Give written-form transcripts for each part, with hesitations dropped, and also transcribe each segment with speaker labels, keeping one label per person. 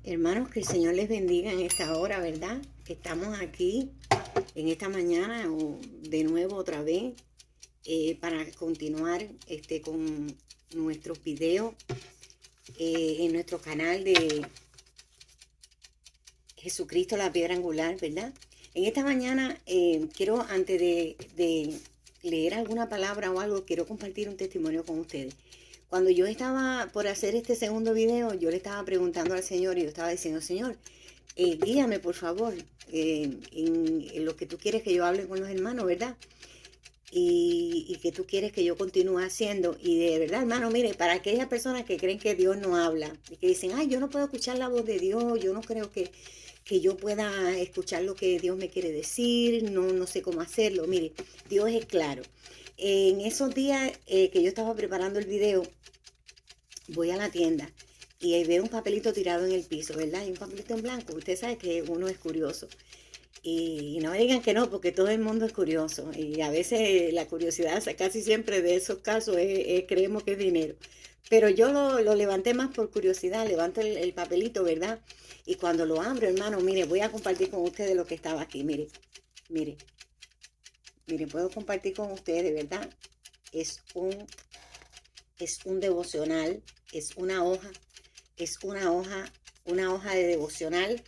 Speaker 1: Hermanos, que el Señor les bendiga en esta hora, ¿verdad? Estamos aquí en esta mañana o de nuevo otra vez para continuar con nuestros videos en nuestro canal de Jesucristo la Piedra Angular, ¿verdad? En esta mañana quiero, antes de leer alguna palabra o algo, quiero compartir un testimonio con ustedes. Cuando yo estaba por hacer este segundo video, yo le estaba preguntando al Señor y yo estaba diciendo, Señor, guíame por favor en lo que tú quieres que yo hable con los hermanos, ¿verdad? Y que tú quieres que yo continúe haciendo. Y de verdad, hermano, mire, para aquellas personas que creen que Dios no habla y que dicen, ay, yo no puedo escuchar la voz de Dios, yo no creo que yo pueda escuchar lo que Dios me quiere decir, no sé cómo hacerlo. Mire, Dios es claro. En esos días que yo estaba preparando el video, voy a la tienda y ahí veo un papelito tirado en el piso, ¿verdad? Y un papelito en blanco. Usted sabe que uno es curioso. Y no me digan que no, porque todo el mundo es curioso. Y a veces la curiosidad, casi siempre de esos casos, creemos que es dinero. Pero yo lo levanté más por curiosidad, levanto el papelito, ¿verdad? Y cuando lo abro, hermano, mire, voy a compartir con ustedes lo que estaba aquí. Mire, mire, mire, puedo compartir con ustedes, ¿verdad? Es un devocional, es una hoja, una hoja de devocional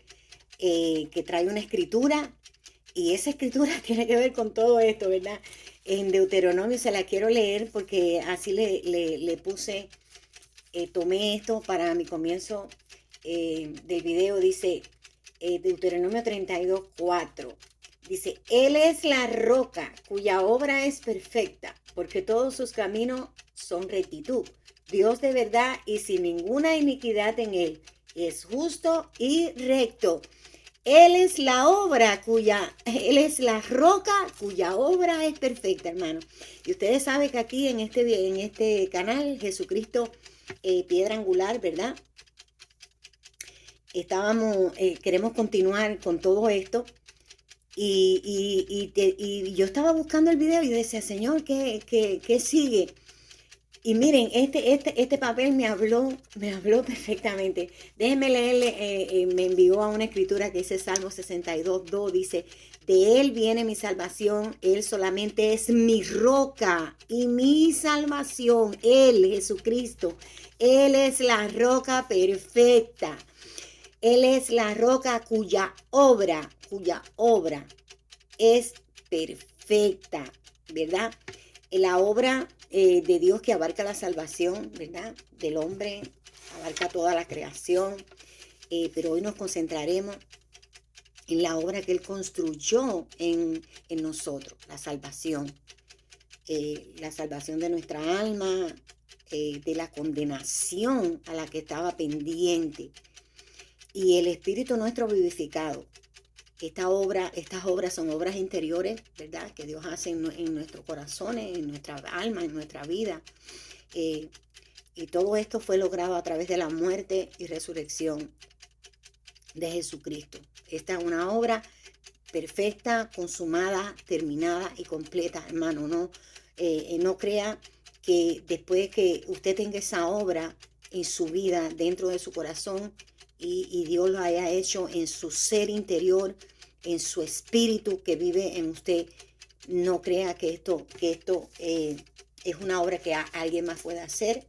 Speaker 1: que trae una escritura, y esa escritura tiene que ver con todo esto, ¿verdad? En Deuteronomio se la quiero leer porque así le puse, tomé esto para mi comienzo del video. Dice Deuteronomio 32:4. Dice, Él es la roca cuya obra es perfecta, porque todos sus caminos son rectitud. Dios de verdad y sin ninguna iniquidad en él. Es justo y recto. Él es la roca cuya obra es perfecta, hermano. Y ustedes saben que aquí en este canal, Jesucristo, Piedra Angular, ¿verdad? Queremos continuar con todo esto. Y yo estaba buscando el video y decía, Señor, ¿qué sigue? Y miren, este papel me habló perfectamente. Déjenme leerle, me envió a una escritura que dice Salmo 62:2, dice, de Él viene mi salvación, Él solamente es mi roca y mi salvación, Él, Jesucristo, Él es la roca perfecta. Él es la roca cuya obra es perfecta, ¿verdad? La obra de Dios que abarca la salvación, ¿verdad? Del hombre, abarca toda la creación, pero hoy nos concentraremos en la obra que Él construyó en nosotros, la salvación de nuestra alma, de la condenación a la que estaba pendiente, y el espíritu nuestro vivificado. Estas obras son obras interiores, ¿verdad? Que Dios hace en nuestros corazones, en nuestra alma, en nuestra vida. Y todo esto fue logrado a través de la muerte y resurrección de Jesucristo. Esta es una obra perfecta, consumada, terminada y completa, hermano. No crea que después que usted tenga esa obra en su vida, dentro de su corazón, y Dios lo haya hecho en su ser interior, en su espíritu que vive en usted, no crea que esto es una obra que alguien más puede hacer,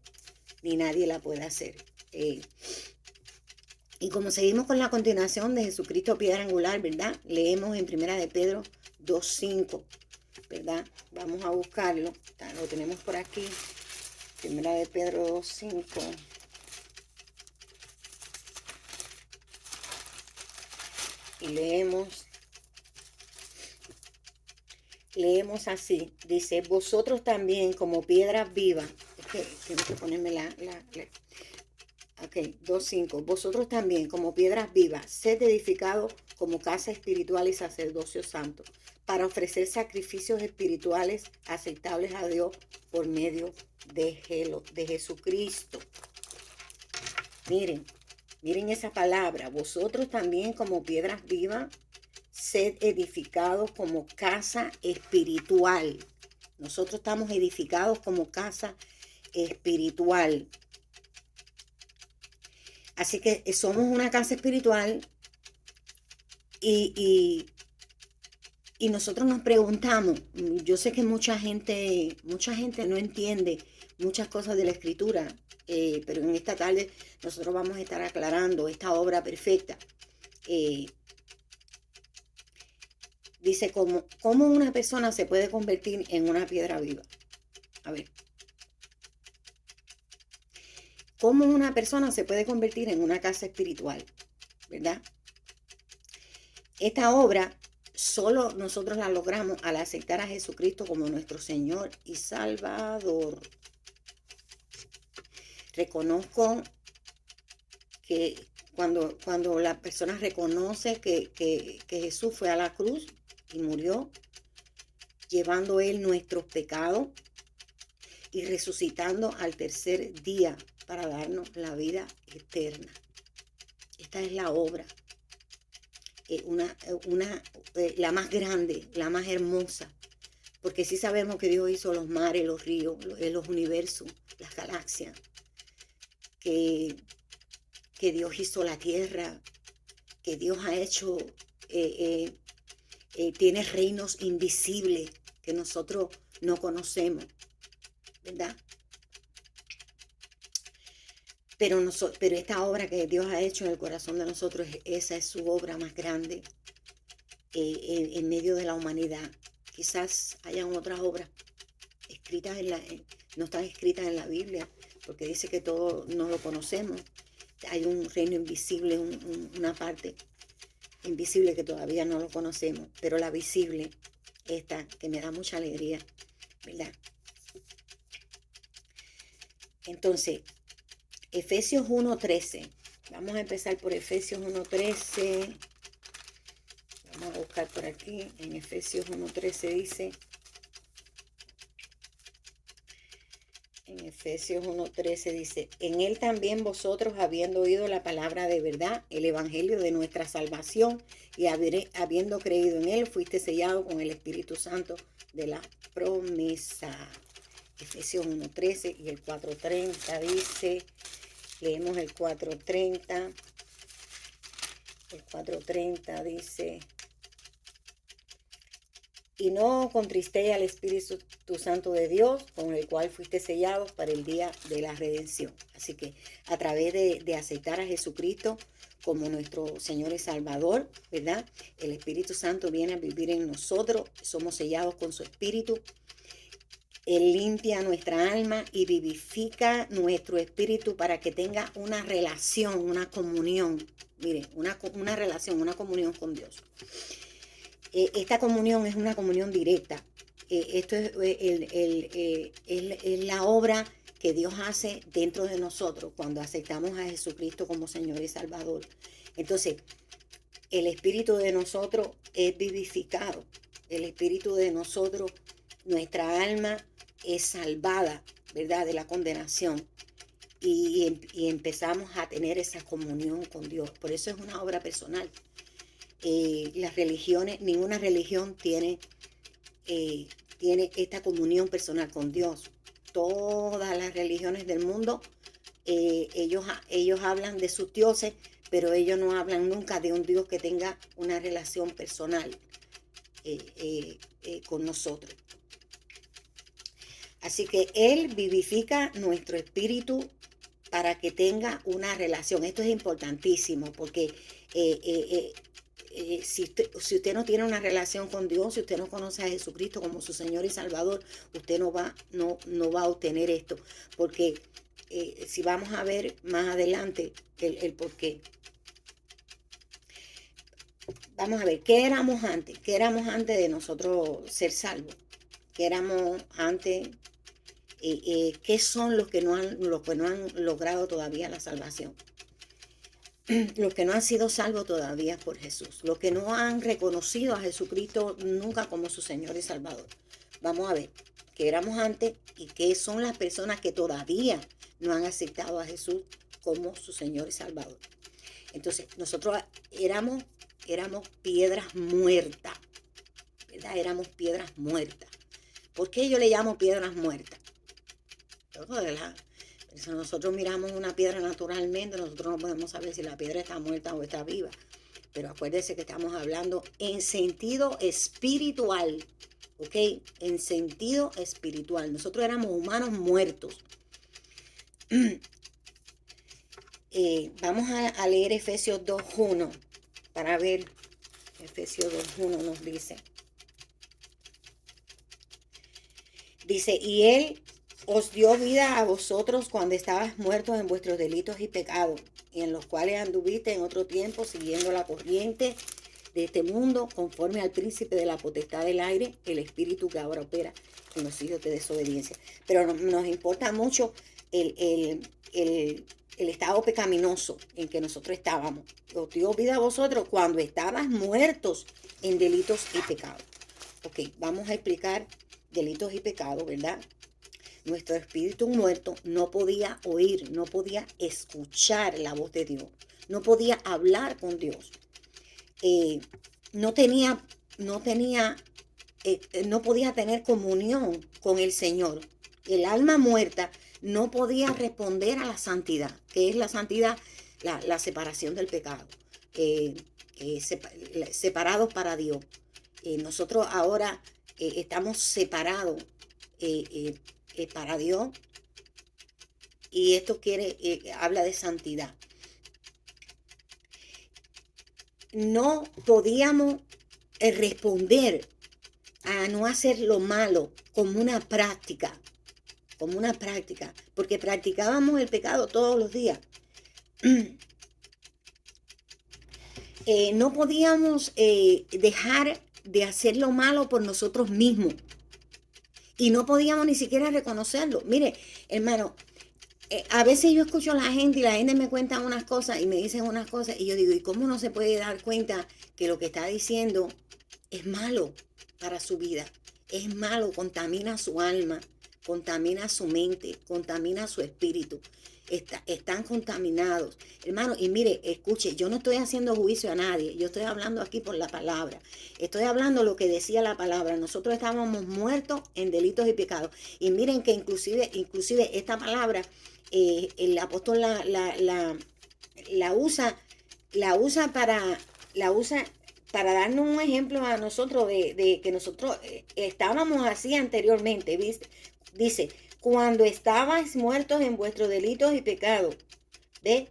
Speaker 1: ni nadie la puede hacer. Y como seguimos con la continuación de Jesucristo Piedra Angular, ¿verdad? Leemos en Primera de Pedro 2:5, ¿verdad? Vamos a buscarlo, lo tenemos por aquí. Primera de Pedro 2:5. Y leemos así, dice, vosotros también como piedras vivas, es que tengo que ponerme ok, 2:5, vosotros también como piedras vivas, sed edificados como casa espiritual y sacerdocio santo, para ofrecer sacrificios espirituales aceptables a Dios por medio de Jesucristo. Miren esa palabra, vosotros también como piedras vivas, sed edificados como casa espiritual. Nosotros estamos edificados como casa espiritual. Así que somos una casa espiritual y, y nosotros nos preguntamos, yo sé que mucha gente no entiende muchas cosas de la escritura, pero en esta tarde nosotros vamos a estar aclarando esta obra perfecta. Dice, ¿cómo una persona se puede convertir en una piedra viva? A ver, ¿cómo una persona se puede convertir en una casa espiritual? ¿Verdad? Esta obra solo nosotros la logramos al aceptar a Jesucristo como nuestro Señor y Salvador. Reconozco que cuando la persona reconoce que Jesús fue a la cruz y murió, llevando Él nuestros pecados y resucitando al tercer día para darnos la vida eterna. Esta es la obra, la más grande, la más hermosa, porque sí sabemos que Dios hizo los mares, los ríos, los universos, las galaxias, que Dios hizo la tierra, que Dios ha hecho, tiene reinos invisibles que nosotros no conocemos, ¿verdad? Pero esta obra que Dios ha hecho en el corazón de nosotros, esa es su obra más grande en medio de la humanidad. Quizás hayan otras obras escritas no están escritas en la Biblia, porque dice que todo no lo conocemos. Hay un reino invisible, una parte invisible que todavía no lo conocemos, pero la visible, esta que me da mucha alegría, ¿verdad? Entonces, Efesios 1:13. Vamos a empezar por Efesios 1:13. Vamos a buscar por aquí. En Efesios 1:13 dice. En Efesios 1:13 dice, en él también vosotros, habiendo oído la palabra de verdad, el evangelio de nuestra salvación, y habiendo creído en él, fuiste sellado con el Espíritu Santo de la promesa. Efesios 1:13 y el 4:30 dice, leemos el 4:30. El 4:30 dice, y no contristéis al Espíritu Santo de Dios, con el cual fuiste sellados para el día de la redención. Así que a través de aceptar a Jesucristo como nuestro Señor y Salvador, ¿verdad? El Espíritu Santo viene a vivir en nosotros, somos sellados con su Espíritu. Él limpia nuestra alma y vivifica nuestro espíritu para que tenga una relación, una comunión. Mire, una relación, una comunión con Dios. Esta comunión es una comunión directa. Esto es la obra que Dios hace dentro de nosotros cuando aceptamos a Jesucristo como Señor y Salvador. Entonces, el espíritu de nosotros es vivificado. El espíritu de nosotros, nuestra alma es salvada, ¿verdad?, de la condenación. Y empezamos a tener esa comunión con Dios. Por eso es una obra personal. Las religiones, ninguna religión tiene esta comunión personal con Dios. Todas las religiones del mundo, ellos hablan de sus dioses, pero ellos no hablan nunca de un Dios que tenga una relación personal con nosotros. Así que Él vivifica nuestro espíritu para que tenga una relación. Esto es importantísimo porque si usted no tiene una relación con Dios, si usted no conoce a Jesucristo como su Señor y Salvador, usted no va a obtener esto. Porque si vamos a ver más adelante el por qué. Vamos a ver, ¿qué éramos antes? ¿Qué éramos antes de nosotros ser salvos? ¿Qué éramos antes? ¿Qué son los que no han logrado todavía la salvación? Los que no han sido salvos todavía por Jesús, los que no han reconocido a Jesucristo nunca como su Señor y Salvador. Vamos a ver qué éramos antes y qué son las personas que todavía no han aceptado a Jesús como su Señor y Salvador. Entonces, nosotros éramos piedras muertas, ¿verdad? Éramos piedras muertas. ¿Por qué yo le llamo piedras muertas? Si nosotros miramos una piedra naturalmente, nosotros no podemos saber si la piedra está muerta o está viva. Pero acuérdense que estamos hablando en sentido espiritual, ¿ok? En sentido espiritual. Nosotros éramos humanos muertos. Vamos a leer Efesios 2.1 para ver. Efesios 2.1 nos dice. Dice, y Él os dio vida a vosotros cuando estabais muertos en vuestros delitos y pecados, y en los cuales anduviste en otro tiempo siguiendo la corriente de este mundo, conforme al príncipe de la potestad del aire, el espíritu que ahora opera en los hijos de desobediencia. Pero nos importa mucho el estado pecaminoso en que nosotros estábamos. Os dio vida a vosotros cuando estabas muertos en delitos y pecados. Ok, vamos a explicar delitos y pecados, ¿verdad? Nuestro espíritu muerto no podía oír, no podía escuchar la voz de Dios, no podía hablar con Dios. No podía tener comunión con el Señor. El alma muerta no podía responder a la santidad. ¿Qué es la santidad? La separación del pecado. Separados para Dios. Nosotros ahora estamos separados para Dios. Y esto habla de santidad. No podíamos responder a no hacer lo malo como una práctica, porque practicábamos el pecado todos los días. No podíamos dejar de hacer lo malo por nosotros mismos y no podíamos ni siquiera reconocerlo. Mire, hermano, a veces yo escucho a la gente y la gente me cuenta unas cosas y me dicen unas cosas y yo digo, ¿y cómo no se puede dar cuenta que lo que está diciendo es malo para su vida? Es malo, contamina su alma, contamina su mente, contamina su espíritu. Están contaminados. Hermano, y mire, escuche, yo no estoy haciendo juicio a nadie, yo estoy hablando aquí por la palabra. Estoy hablando lo que decía la palabra. Nosotros estábamos muertos en delitos y pecados. Y miren que inclusive esta palabra, el apóstol la usa para darnos un ejemplo a nosotros de que nosotros estábamos así anteriormente, ¿viste? Dice, cuando estabais muertos en vuestros delitos y pecados, ¿ve?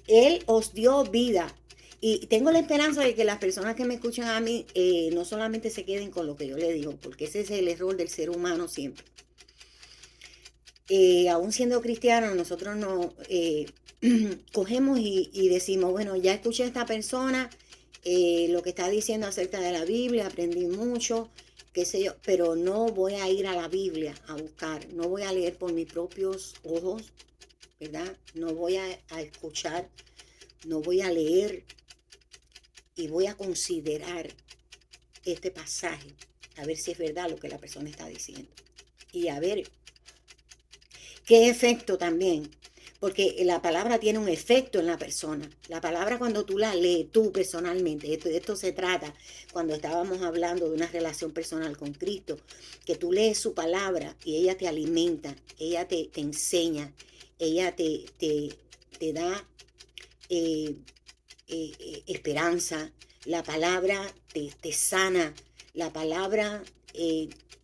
Speaker 1: Él os dio vida. Y tengo la esperanza de que las personas que me escuchan a mí no solamente se queden con lo que yo les digo, porque ese es el error del ser humano siempre. Aún siendo cristianos, nosotros no cogemos y decimos, bueno, ya escuché a esta persona, lo que está diciendo acerca de la Biblia, aprendí mucho, qué sé yo, pero no voy a ir a la Biblia a buscar, no voy a leer por mis propios ojos, ¿verdad? No voy a escuchar, no voy a leer y voy a considerar este pasaje, a ver si es verdad lo que la persona está diciendo. Y a ver qué efecto también, porque la palabra tiene un efecto en la persona. La palabra cuando tú la lees, tú personalmente, de esto se trata cuando estábamos hablando de una relación personal con Cristo, que tú lees su palabra y ella te alimenta, ella te enseña, ella te da esperanza, la palabra te sana, la palabra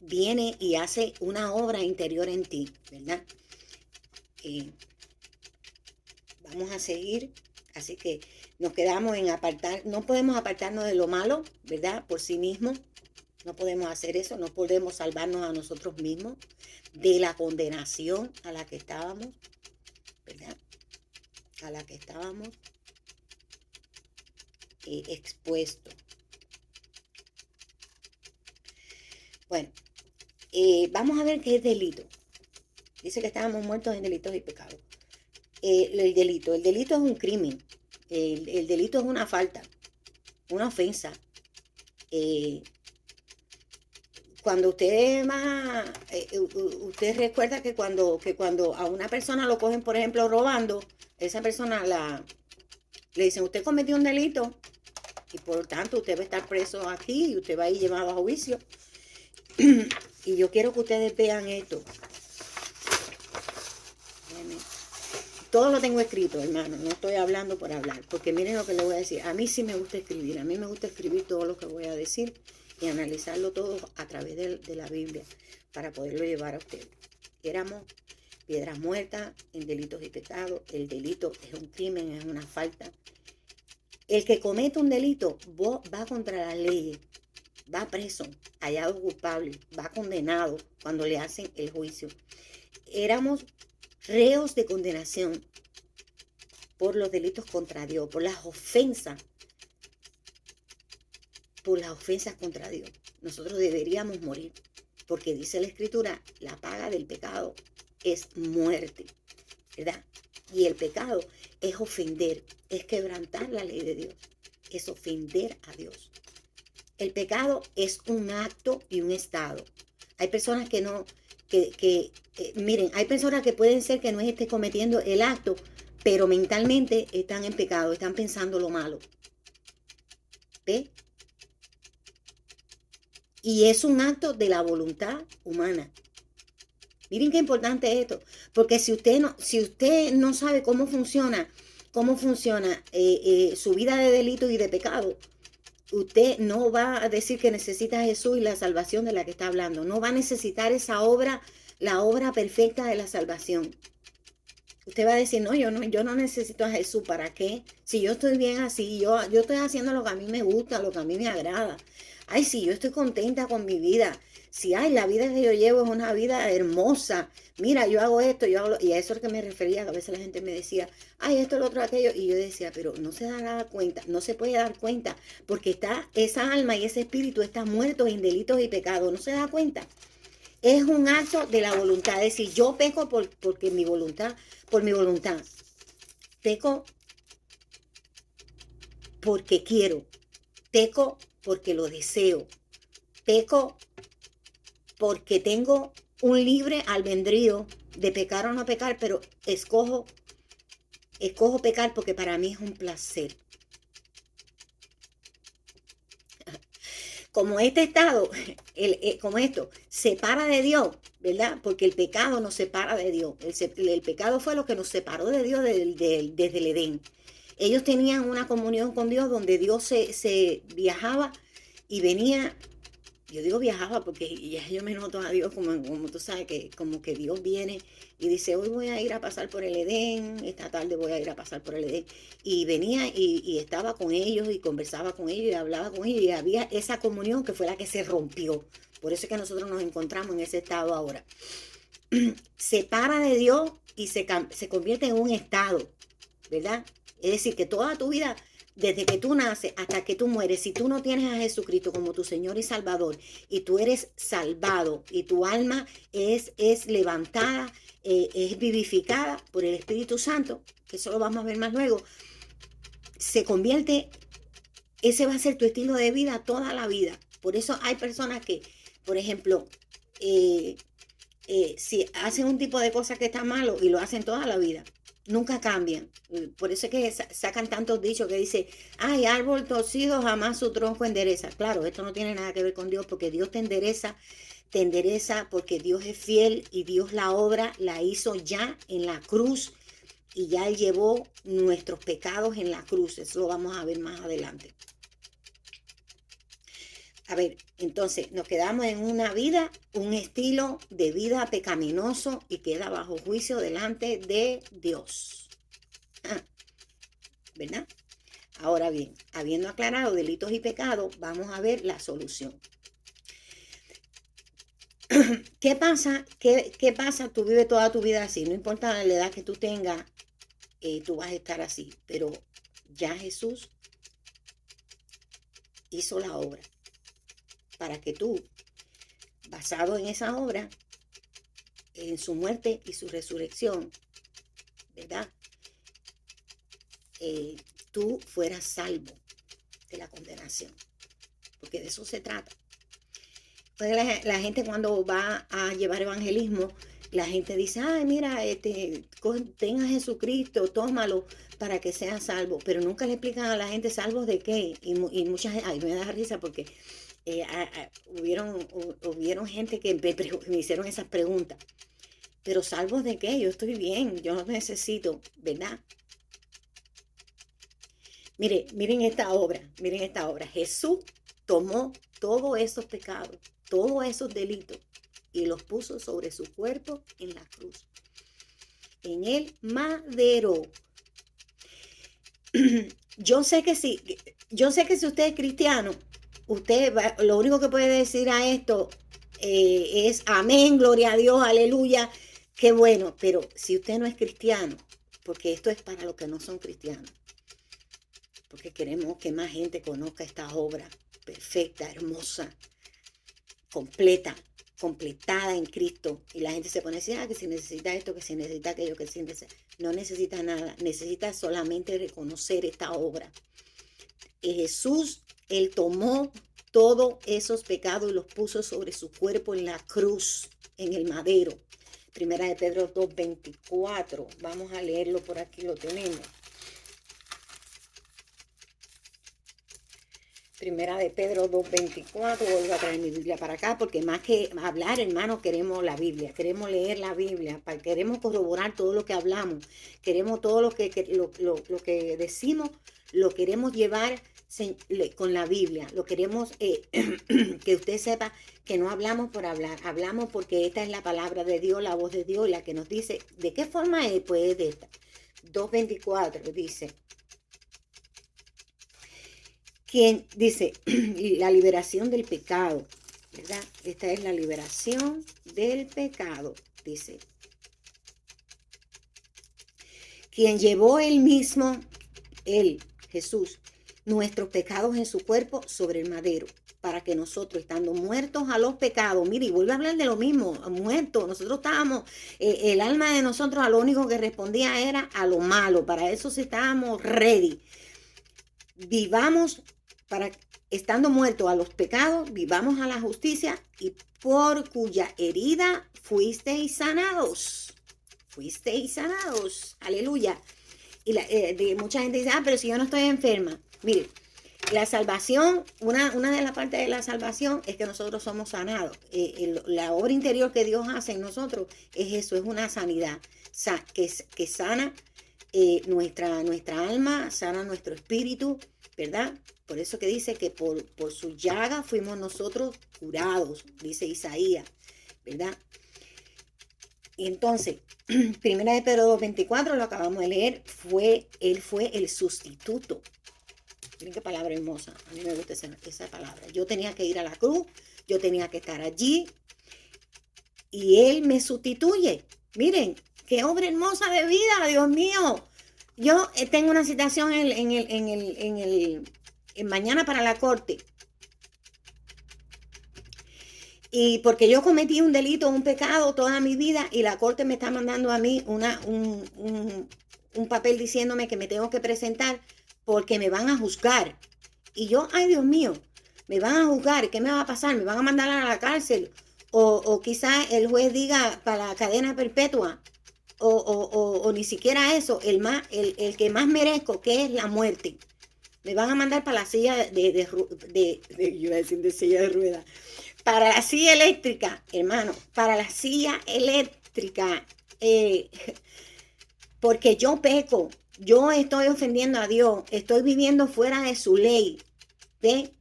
Speaker 1: viene y hace una obra interior en ti, ¿verdad? Vamos a seguir, así que nos quedamos en apartar, no podemos apartarnos de lo malo, ¿verdad? Por sí mismos, no podemos hacer eso, no podemos salvarnos a nosotros mismos de la condenación a la que estábamos, ¿verdad? A la que estábamos expuestos. Bueno, vamos a ver qué es delito. Dice que estábamos muertos en delitos y pecados. El delito es un crimen. El delito es una falta, una ofensa. Cuando usted usted recuerda que cuando a una persona lo cogen, por ejemplo, robando, esa persona le dicen, usted cometió un delito y por tanto usted va a estar preso aquí y usted va a ir llevado a juicio. Y yo quiero que ustedes vean esto. Déjenme todo lo tengo escrito, hermano, no estoy hablando por hablar, porque miren lo que le voy a decir. A mí sí me gusta escribir, a mí me gusta escribir todo lo que voy a decir y analizarlo todo a través de la Biblia para poderlo llevar a ustedes. Éramos piedras muertas en delitos y pecados. El delito es un crimen, es una falta. El que comete un delito va contra las leyes, va preso, hallado culpable, va condenado cuando le hacen el juicio. Éramos reos de condenación por los delitos contra Dios, por las ofensas contra Dios. Nosotros deberíamos morir, porque dice la Escritura, la paga del pecado es muerte, ¿verdad? Y el pecado es ofender, es quebrantar la ley de Dios, es ofender a Dios. El pecado es un acto y un estado. Hay personas que no, miren, hay personas que pueden ser que no estén cometiendo el acto, pero mentalmente están en pecado, están pensando lo malo. ¿Ve? Y es un acto de la voluntad humana. Miren qué importante es esto, porque si usted no sabe cómo funciona su vida de delito y de pecado, usted no va a decir que necesita a Jesús y la salvación de la que está hablando. No va a necesitar esa obra, la obra perfecta de la salvación. Usted va a decir, no, yo no necesito a Jesús. ¿Para qué? Si yo estoy bien así, yo estoy haciendo lo que a mí me gusta, lo que a mí me agrada. Ay, sí, yo estoy contenta con mi vida. Sí, ay, la vida que yo llevo es una vida hermosa. Mira, yo hago esto, yo hago lo... Y a eso es lo que me refería, que a veces la gente me decía, ay, esto, lo otro, aquello. Y yo decía, pero no se da cuenta, no se puede dar cuenta, porque esa alma y ese espíritu está muerto en delitos y pecados. No se da cuenta. Es un acto de la voluntad. Es decir, yo peco por mi voluntad. Peco porque quiero. Peco porque lo deseo. Peco porque tengo un libre albedrío de pecar o no pecar, pero escojo pecar porque para mí es un placer. Como este estado, como esto, separa de Dios, ¿verdad? Porque el pecado nos separa de Dios. El pecado fue lo que nos separó de Dios desde el Edén. Ellos tenían una comunión con Dios donde Dios se viajaba y venía. Yo digo viajaba porque ya yo me noto a Dios como tú sabes, que como que Dios viene y dice, hoy voy a ir a pasar por el Edén, esta tarde voy a ir a pasar por el Edén. Y venía y estaba con ellos y conversaba con ellos y hablaba con ellos y había esa comunión que fue la que se rompió. Por eso es que nosotros nos encontramos en ese estado ahora. Se para de Dios y se convierte en un estado, ¿verdad? Es decir, que toda tu vida, desde que tú naces hasta que tú mueres, si tú no tienes a Jesucristo como tu Señor y Salvador, y tú eres salvado, y tu alma es levantada, es vivificada por el Espíritu Santo, que eso lo vamos a ver más luego, se convierte, ese va a ser tu estilo de vida toda la vida. Por eso hay personas que, por ejemplo, si hacen un tipo de cosas que está malo y lo hacen toda la vida, nunca cambian. Por eso es que sacan tantos dichos que dice, ay, árbol torcido jamás su tronco endereza. Claro, esto no tiene nada que ver con Dios, porque Dios te endereza porque Dios es fiel y Dios la obra la hizo ya en la cruz y ya Él llevó nuestros pecados en la cruz. Eso lo vamos a ver más adelante. A ver, entonces nos quedamos en una vida, un estilo de vida pecaminoso y queda bajo juicio delante de Dios. ¿Verdad? Ahora bien, habiendo aclarado delitos y pecados, vamos a ver la solución. ¿Qué pasa? ¿Qué pasa? Tú vives toda tu vida así, no importa la edad que tú tengas, tú vas a estar así, pero ya Jesús hizo la obra para que tú, basado en esa obra, en su muerte y su resurrección, ¿verdad? Tú fueras salvo de la condenación, porque de eso se trata. Pues la gente cuando va a llevar evangelismo, la gente dice, ay, mira, ten a Jesucristo, tómalo para que seas salvo, pero nunca le explican a la gente salvos de qué, y mucha gente, ay, me da risa porque hubieron gente que me hicieron esas preguntas. Pero ¿salvos de qué? Yo estoy bien, yo no necesito, ¿verdad? Miren esta obra, miren esta obra. Jesús tomó todos esos pecados, todos esos delitos y los puso sobre su cuerpo en la cruz, en el madero. Yo sé que si usted es cristiano, lo único que puede decir a esto es amén, gloria a Dios, aleluya, qué bueno. Pero si usted no es cristiano, porque esto es para los que no son cristianos, porque queremos que más gente conozca esta obra perfecta, hermosa, completada en Cristo. Y la gente se pone a decir, que si necesita esto, que si necesita aquello, que si necesita... No necesita nada, necesita solamente reconocer esta obra. Y Jesús, Él tomó todos esos pecados y los puso sobre su cuerpo en la cruz, en el madero. Primera de Pedro 2:24. Vamos a leerlo por aquí, lo tenemos. Primera de Pedro 2:24, voy a traer mi Biblia para acá, porque más que hablar, hermano, queremos la Biblia, queremos leer la Biblia, queremos corroborar todo lo que hablamos, queremos todo lo que decimos, lo queremos llevar con la Biblia, lo queremos que usted sepa que no hablamos por hablar, hablamos porque esta es la palabra de Dios, la voz de Dios, la que nos dice, ¿de qué forma es? Pues de esta. 2:24 dice, quien dice la liberación del pecado, ¿verdad? Esta es la liberación del pecado, dice. Quien llevó él mismo, él, Jesús, nuestros pecados en su cuerpo sobre el madero, para que nosotros, estando muertos a los pecados, mire, y vuelve a hablar de lo mismo, muertos, nosotros estábamos, el alma de nosotros a lo único que respondía era a lo malo, para eso sí estábamos ready. Vivamos estando muertos a los pecados, vivamos a la justicia, y por cuya herida fuisteis sanados. Fuisteis sanados. Aleluya. Y mucha gente dice, pero si yo no estoy enferma. Mire, la salvación, una de las partes de la salvación es que nosotros somos sanados. La obra interior que Dios hace en nosotros es eso, es una sanidad que sana nuestra alma, sana nuestro espíritu, ¿verdad? Por eso que dice que por su llaga fuimos nosotros curados, dice Isaías, ¿verdad? Y entonces, Primera de Pedro 2:24, lo acabamos de leer, Él fue el sustituto. Miren qué palabra hermosa, a mí me gusta esa palabra. Yo tenía que ir a la cruz, yo tenía que estar allí, y Él me sustituye. Miren, qué obra hermosa de vida, Dios mío. Yo tengo una citación en mañana para la corte. Y porque yo cometí un delito, un pecado toda mi vida, y la corte me está mandando a mí un papel diciéndome que me tengo que presentar porque me van a juzgar. Y yo, ay Dios mío, me van a juzgar, ¿qué me va a pasar? ¿Me van a mandar a la cárcel? O quizás el juez diga para la cadena perpetua. O ni siquiera eso, el que más merezco, que es la muerte. Me van a mandar para la silla yo iba a decir de silla de ruedas, para la silla eléctrica, hermano, para la silla eléctrica, porque yo peco, yo estoy ofendiendo a Dios, estoy viviendo fuera de su ley, ¿ve?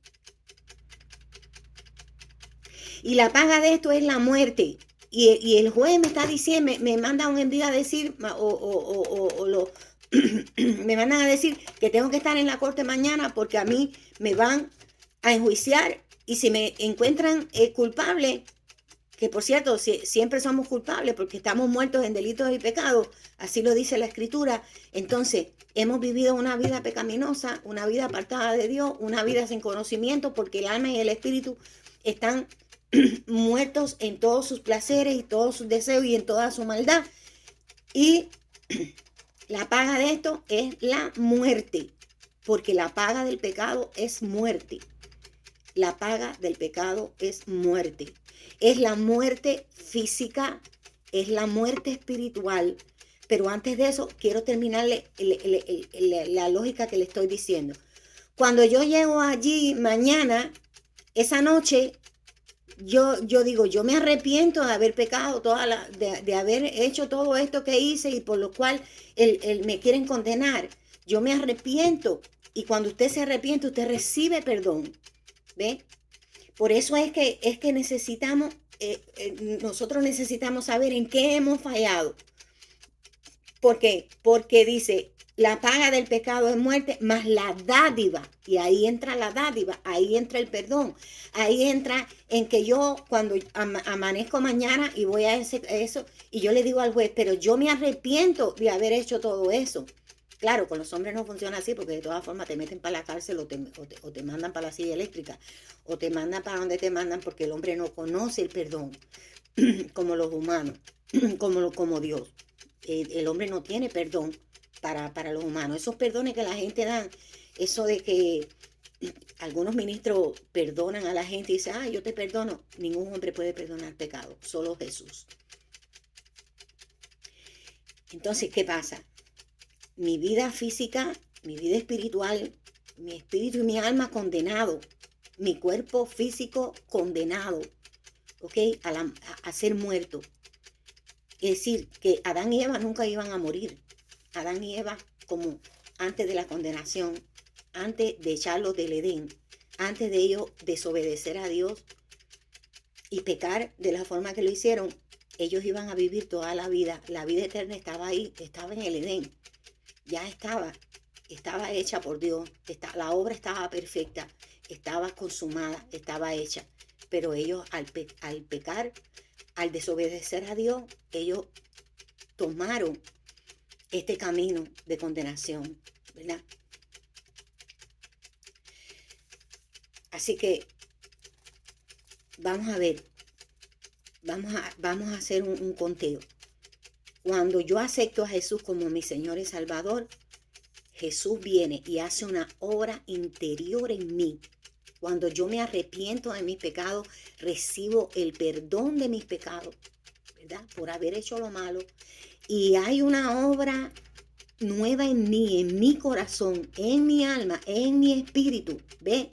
Speaker 1: Y la paga de esto es la muerte. Y el juez me está diciendo, me manda un día a decir, me mandan a decir que tengo que estar en la corte mañana porque a mí me van a enjuiciar, y si me encuentran culpable, que por cierto, siempre somos culpables porque estamos muertos en delitos y pecados, así lo dice la Escritura, entonces hemos vivido una vida pecaminosa, una vida apartada de Dios, una vida sin conocimiento, porque el alma y el espíritu están muertos en todos sus placeres y todos sus deseos y en toda su maldad. Y la paga de esto es la muerte, porque la paga del pecado es muerte. La paga del pecado es muerte. Es la muerte física, es la muerte espiritual. Pero antes de eso, quiero terminarle la lógica que le estoy diciendo. Cuando yo llego allí mañana, esa noche, yo digo, yo me arrepiento de haber pecado, de haber hecho todo esto que hice y por lo cual me quieren condenar. Yo me arrepiento. Y cuando usted se arrepiente, usted recibe perdón. ¿Ve? Por eso es que necesitamos, nosotros necesitamos saber en qué hemos fallado. ¿Por qué? Porque dice, la paga del pecado es muerte, más la dádiva, y ahí entra la dádiva, ahí entra el perdón, ahí entra en que yo cuando amanezco mañana y voy a eso, y yo le digo al juez, pero yo me arrepiento de haber hecho todo eso. Claro, con los hombres no funciona así porque de todas formas te meten para la cárcel o te mandan para la silla eléctrica o te mandan para donde te mandan porque el hombre no conoce el perdón como los humanos, como Dios. El hombre no tiene perdón para los humanos. Esos perdones que la gente dan, eso de que algunos ministros perdonan a la gente y dicen, yo te perdono. Ningún hombre puede perdonar pecado, solo Jesús. Entonces, ¿qué pasa? Mi vida física, mi vida espiritual, mi espíritu y mi alma condenado, mi cuerpo físico condenado, ¿ok? A ser muerto. Es decir, que Adán y Eva nunca iban a morir. Adán y Eva, como antes de la condenación, antes de echarlos del Edén, antes de ellos desobedecer a Dios y pecar de la forma que lo hicieron, ellos iban a vivir toda la vida. La vida eterna estaba ahí, estaba en el Edén. Ya estaba hecha por Dios. La obra estaba perfecta, estaba consumada, estaba hecha. Pero ellos al pecar, al desobedecer a Dios, ellos tomaron este camino de condenación, ¿verdad? Así que vamos a ver, vamos a hacer un conteo. Cuando yo acepto a Jesús como mi Señor y Salvador, Jesús viene y hace una obra interior en mí. Cuando yo me arrepiento de mis pecados, recibo el perdón de mis pecados, ¿verdad? Por haber hecho lo malo. Y hay una obra nueva en mí, en mi corazón, en mi alma, en mi espíritu. ¿Ve?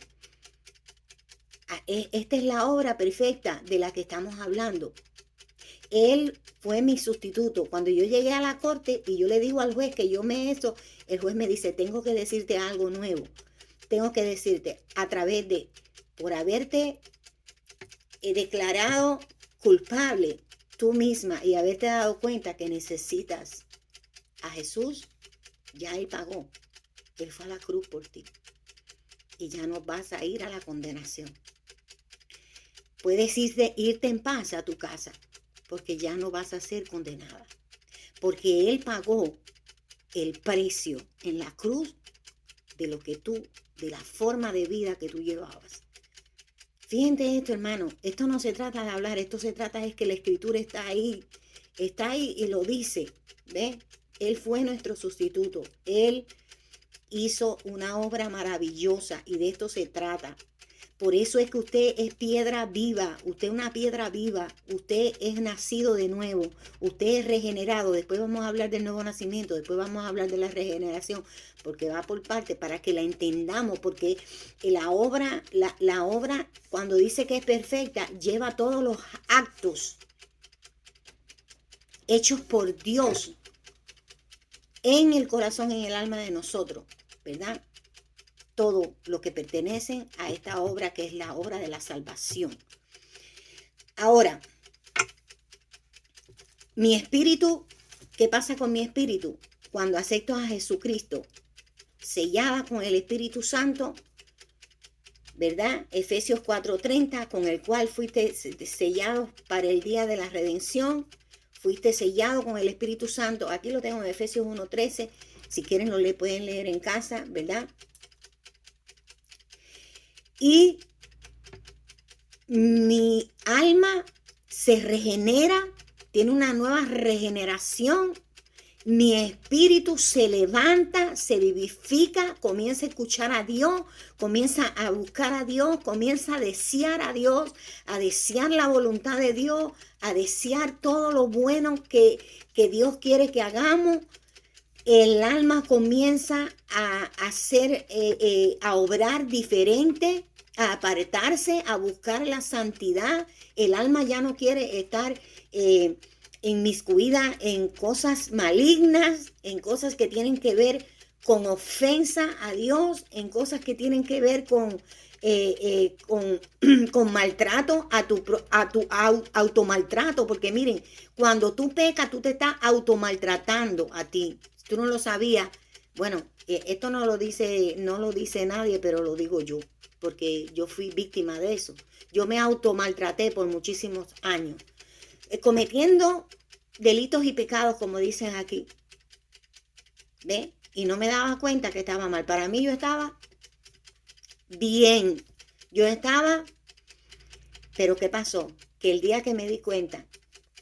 Speaker 1: Esta es la obra perfecta de la que estamos hablando. Él fue mi sustituto. Cuando yo llegué a la corte y yo le digo al juez que yo el juez me dice, tengo que decirte algo nuevo. Tengo que decirte por haberte declarado culpable tú misma y haberte dado cuenta que necesitas a Jesús, ya Él pagó. Él fue a la cruz por ti. Y ya no vas a ir a la condenación. Puedes irte en paz a tu casa, porque ya no vas a ser condenada. Porque Él pagó el precio en la cruz de la forma de vida que tú llevabas. Fíjense esto, hermano, esto no se trata de hablar, esto se trata es que la Escritura está ahí y lo dice, ¿ves? Él fue nuestro sustituto, Él hizo una obra maravillosa y de esto se trata. Por eso es que usted es piedra viva, usted es una piedra viva, usted es nacido de nuevo, usted es regenerado. Después vamos a hablar del nuevo nacimiento, después vamos a hablar de la regeneración, porque va por parte para que la entendamos, porque la obra, cuando dice que es perfecta, lleva todos los actos hechos por Dios en el corazón, en el alma de nosotros, ¿verdad? Todo lo que pertenece a esta obra que es la obra de la salvación. Ahora, mi espíritu, ¿qué pasa con mi espíritu? Cuando acepto a Jesucristo, sellada con el Espíritu Santo, ¿verdad? Efesios 4:30, con el cual fuiste sellado para el día de la redención, fuiste sellado con el Espíritu Santo. Aquí lo tengo en Efesios 1:13, si quieren lo pueden leer en casa, ¿verdad? Y mi alma se regenera, tiene una nueva regeneración. Mi espíritu se levanta, se vivifica, comienza a escuchar a Dios, comienza a buscar a Dios, comienza a desear a Dios, a desear la voluntad de Dios, a desear todo lo bueno que Dios quiere que hagamos. El alma comienza a obrar diferente, a apartarse, a buscar la santidad. El alma ya no quiere estar inmiscuida en cosas malignas, en cosas que tienen que ver con ofensa a Dios, en cosas que tienen que ver con con maltrato a tu automaltrato, porque miren, cuando tú pecas, tú te estás automaltratando a ti. Si tú no lo sabías, bueno, esto no lo dice nadie, pero lo digo yo, porque yo fui víctima de eso. Yo me automaltraté por muchísimos años, cometiendo delitos y pecados, como dicen aquí. ¿Ve? Y no me daba cuenta que estaba mal. Para mí yo estaba bien. Yo estaba, pero ¿qué pasó? Que el día que me di cuenta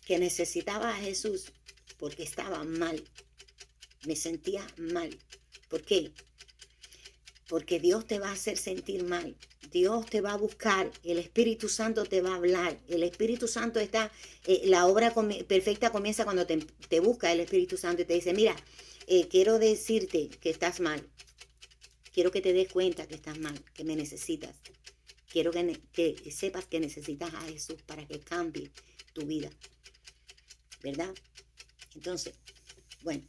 Speaker 1: que necesitaba a Jesús, porque estaba mal, me sentía mal. ¿Por qué? Porque Dios te va a hacer sentir mal. Dios te va a buscar, el Espíritu Santo te va a hablar. El Espíritu Santo está, la obra perfecta comienza cuando te busca el Espíritu Santo y te dice, mira, quiero decirte que estás mal. Quiero que te des cuenta que estás mal, que me necesitas. Quiero que sepas que necesitas a Jesús para que cambie tu vida. ¿Verdad? Entonces, bueno.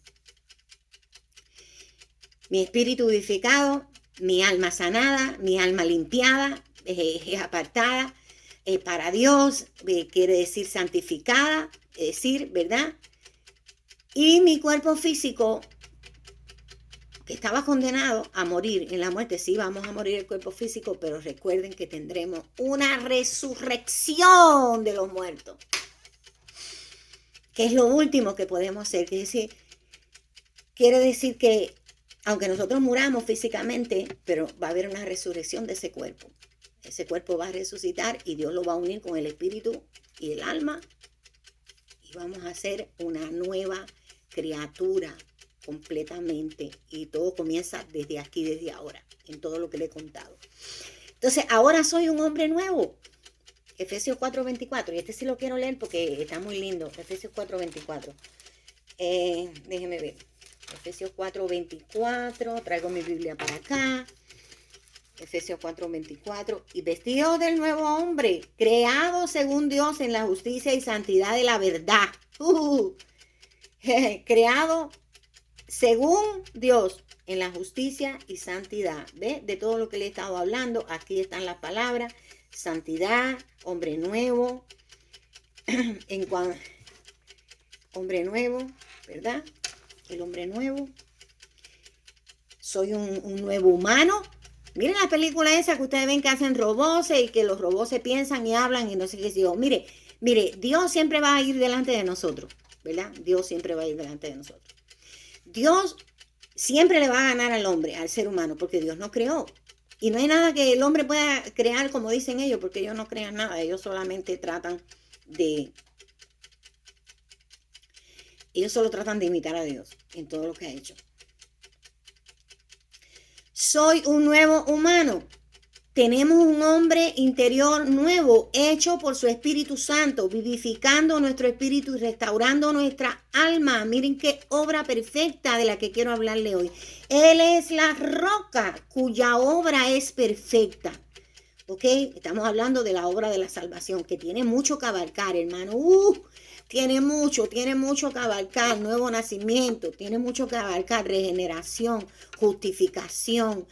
Speaker 1: Mi espíritu vivificado, mi alma sanada, mi alma limpiada, apartada para Dios, quiere decir santificada, es decir, ¿verdad? Y mi cuerpo físico, que estaba condenado a morir en la muerte. Sí, vamos a morir el cuerpo físico, pero recuerden que tendremos una resurrección de los muertos, que es lo último que podemos hacer. Quiere decir que aunque nosotros muramos físicamente, pero va a haber una resurrección de ese cuerpo. Ese cuerpo va a resucitar y Dios lo va a unir con el espíritu y el alma. Y vamos a hacer una nueva criatura completamente. Y todo comienza desde aquí, desde ahora, en todo lo que le he contado. Entonces, ahora soy un hombre nuevo. Efesios 4:24. Y este sí lo quiero leer porque está muy lindo. Efesios 4:24. Déjenme ver. Efesios 4:24, traigo mi Biblia para acá. Efesios 4:24. Y vestidos del nuevo hombre, creado según Dios en la justicia y santidad de la verdad. Creado según Dios en la justicia y santidad. ¿Ve? De todo lo que le he estado hablando, aquí están las palabras. Santidad, hombre nuevo. Hombre nuevo, ¿verdad? El hombre nuevo. Soy un nuevo humano. Miren la película esa que ustedes ven que hacen robots y que los robots se piensan y hablan y no sé qué. Mire, Dios siempre va a ir delante de nosotros, ¿verdad? Dios siempre va a ir delante de nosotros. Dios siempre le va a ganar al hombre, al ser humano, porque Dios no creó. Y no hay nada que el hombre pueda crear como dicen ellos, porque ellos no crean nada. Ellos solamente tratan de... Ellos solo tratan de imitar a Dios en todo lo que ha hecho. Soy un nuevo humano. Tenemos un hombre interior nuevo, hecho por su Espíritu Santo, vivificando nuestro espíritu y restaurando nuestra alma. Miren qué obra perfecta de la que quiero hablarle hoy. Él es la roca cuya obra es perfecta. ¿Ok? Estamos hablando de la obra de la salvación, que tiene mucho que abarcar, hermano. Tiene mucho que abarcar, nuevo nacimiento, tiene mucho que abarcar, regeneración, justificación,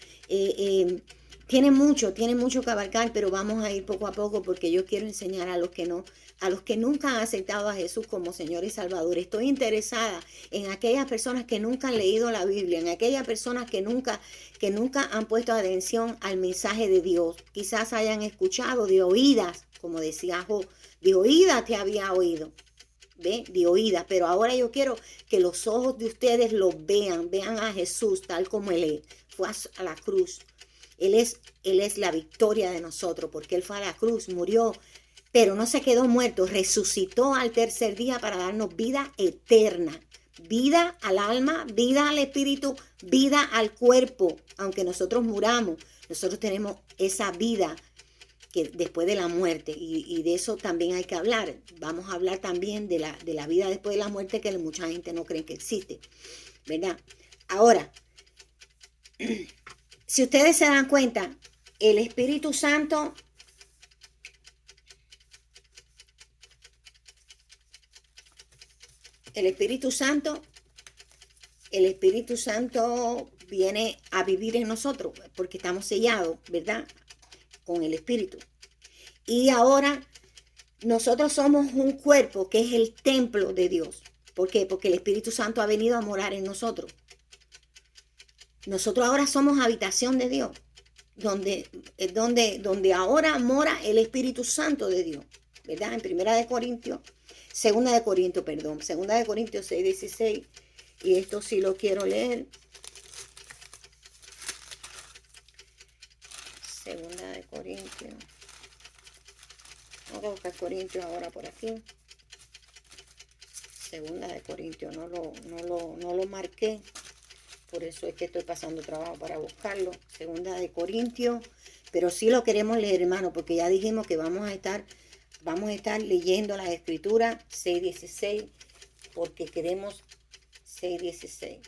Speaker 1: tiene mucho que abarcar, pero vamos a ir poco a poco porque yo quiero enseñar a los que nunca han aceptado a Jesús como Señor y Salvador. Estoy interesada en aquellas personas que nunca han leído la Biblia, en aquellas personas que nunca han puesto atención al mensaje de Dios. Quizás hayan escuchado de oídas, como decía Job, de oídas te había oído. ¿Ve? De oídas, pero ahora yo quiero que los ojos de ustedes lo vean a Jesús tal como Él fue a la cruz. Él es la victoria de nosotros, porque Él fue a la cruz, murió, pero no se quedó muerto, resucitó al tercer día para darnos vida eterna, vida al alma, vida al espíritu, vida al cuerpo. Aunque nosotros muramos, nosotros tenemos esa vida que después de la muerte, y de eso también hay que hablar. Vamos a hablar también de la vida después de la muerte, que mucha gente no cree que existe, ¿verdad? Ahora, si ustedes se dan cuenta, el Espíritu Santo el Espíritu Santo, el Espíritu Santo viene a vivir en nosotros porque estamos sellados, ¿verdad? Con el Espíritu. Y ahora nosotros somos un cuerpo que es el templo de Dios. ¿Por qué? Porque el Espíritu Santo ha venido a morar en nosotros. Nosotros ahora somos habitación de Dios, donde ahora mora el Espíritu Santo de Dios, ¿verdad? En Segunda de Corintios 6:16, y esto sí lo quiero leer. Segunda de Corintios. Vamos a buscar Corintios ahora por aquí. Segunda de Corintios, no lo marqué. Por eso es que estoy pasando trabajo para buscarlo. Segunda de Corintios. Pero sí lo queremos leer, hermano, porque ya dijimos que vamos a estar leyendo las escrituras 6:16, porque queremos 6:16.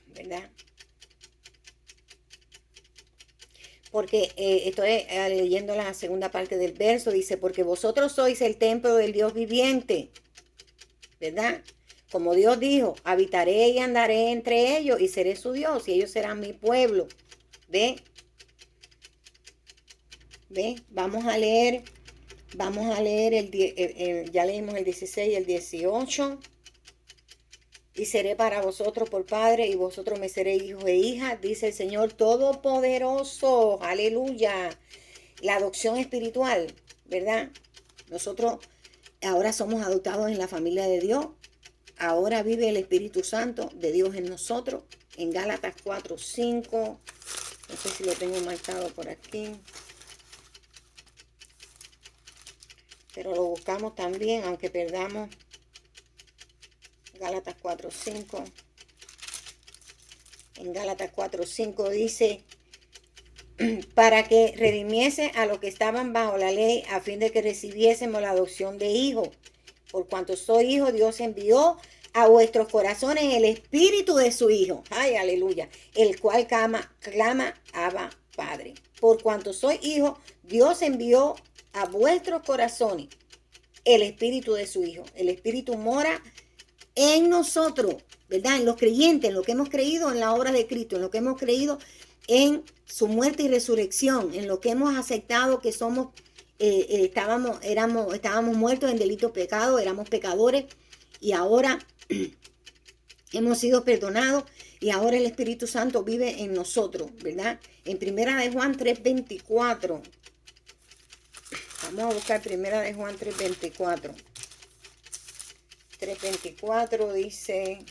Speaker 1: ¿Verdad? Porque estoy leyendo la segunda parte del verso, dice, porque vosotros sois el templo del Dios viviente, ¿verdad? Como Dios dijo, habitaré y andaré entre ellos y seré su Dios y ellos serán mi pueblo. ¿Ve? ¿Ve? Vamos a leer ya leímos el 16 y el 18. Y seré para vosotros por padre y vosotros me seréis hijos e hijas, dice el Señor Todopoderoso. Aleluya. La adopción espiritual, ¿verdad? Nosotros ahora somos adoptados en la familia de Dios. Ahora vive el Espíritu Santo de Dios en nosotros. En Gálatas 4:5. No sé si lo tengo marcado por aquí. Pero lo buscamos también, aunque perdamos. Gálatas 4:5. En Gálatas 4:5 dice, para que redimiese a los que estaban bajo la ley, a fin de que recibiésemos la adopción de hijos. Por cuanto soy hijo, Dios envió a vuestros corazones el espíritu de su Hijo. Ay, aleluya. El cual clama, Abba, Padre. Por cuanto soy hijo, Dios envió a vuestros corazones el espíritu de su Hijo. El espíritu mora en nosotros, ¿verdad? En los creyentes, en lo que hemos creído en la obra de Cristo, en lo que hemos creído en su muerte y resurrección, en lo que hemos aceptado que somos, estábamos muertos en delitos pecados, éramos pecadores y ahora hemos sido perdonados y ahora el Espíritu Santo vive en nosotros, ¿verdad? En Primera de Juan 3:24. Vamos a buscar Primera de Juan 3:24. 3:24 dice,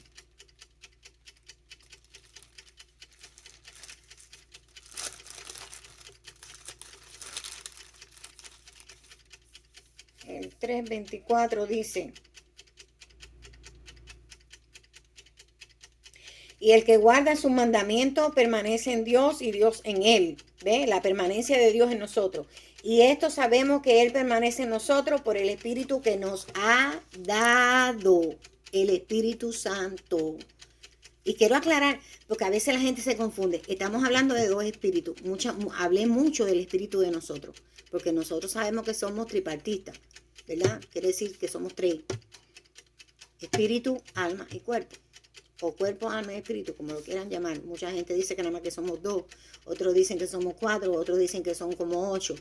Speaker 1: el 3:24 dice, y el que guarda sus mandamientos permanece en Dios y Dios en él. ¿Ve? La permanencia de Dios en nosotros. Y esto sabemos que Él permanece en nosotros por el Espíritu que nos ha dado, el Espíritu Santo. Y quiero aclarar, porque a veces la gente se confunde. Estamos hablando de dos espíritus. Hablé mucho del espíritu de nosotros, porque nosotros sabemos que somos tripartistas, ¿verdad? Quiere decir que somos tres: espíritu, alma y cuerpo. O cuerpo, alma y espíritu, como lo quieran llamar. Mucha gente dice que nada más que somos dos, otros dicen que somos cuatro, otros dicen que son como 8.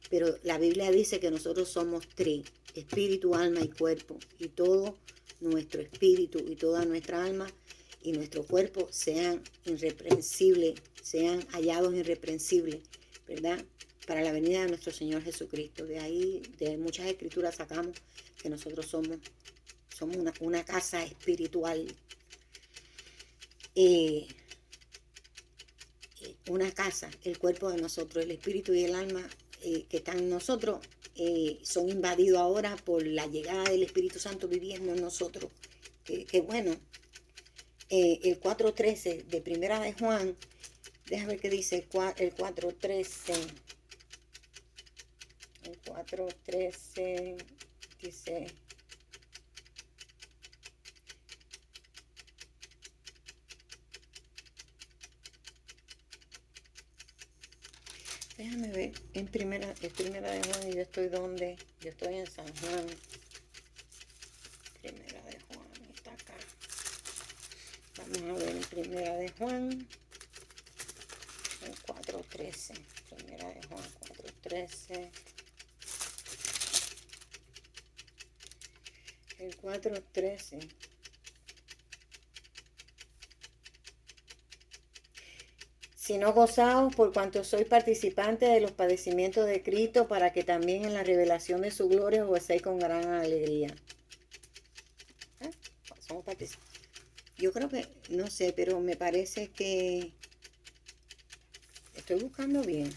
Speaker 1: Pero la Biblia dice que nosotros somos tres: espíritu, alma y cuerpo. Y todo nuestro espíritu y toda nuestra alma y nuestro cuerpo sean irreprensibles, sean hallados irreprensibles, ¿verdad? Para la venida de nuestro Señor Jesucristo. De ahí, de muchas escrituras sacamos que nosotros somos una casa espiritual. Una casa, el cuerpo de nosotros, el espíritu y el alma que están en nosotros, son invadidos ahora por la llegada del Espíritu Santo viviendo en nosotros. Que bueno, el 4:13 de Primera de Juan, déjame ver qué dice el 4:13. El 4:13 dice: Déjame ver, es primera de Juan y yo estoy donde, yo estoy en San Juan. Primera de Juan, está acá. Vamos a ver en primera de Juan, en 4:13. Primera de Juan 4:13. El 4:13. Sino gozaos por cuanto sois participantes de los padecimientos de Cristo, para que también en la revelación de su gloria os gocéis con gran alegría. Somos participantes. Yo creo que, no sé, pero me parece que estoy buscando bien.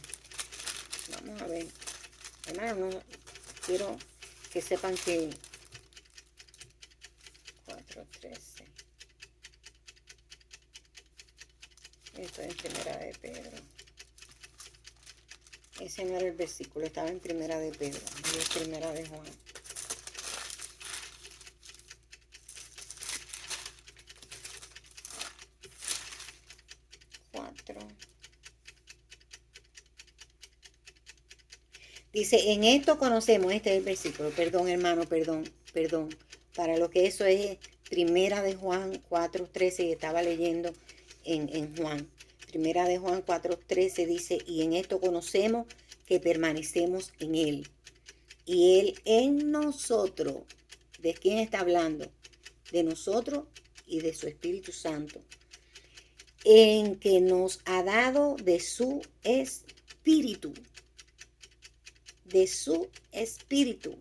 Speaker 1: Vamos a ver. Hermano, no quiero que sepan que 4:13. Esto es en primera de Pedro. Ese no era el versículo, estaba en primera de Pedro. Y es primera de Juan. Dice, en esto conocemos, este es el versículo, perdón hermano, perdón, para lo que eso es primera de Juan 4:13, y estaba leyendo en Juan. Primera de Juan 4:13 dice, y en esto conocemos que permanecemos en Él, y Él en nosotros. ¿De quién está hablando? De nosotros y de su Espíritu Santo, en que nos ha dado de su Espíritu. De su Espíritu.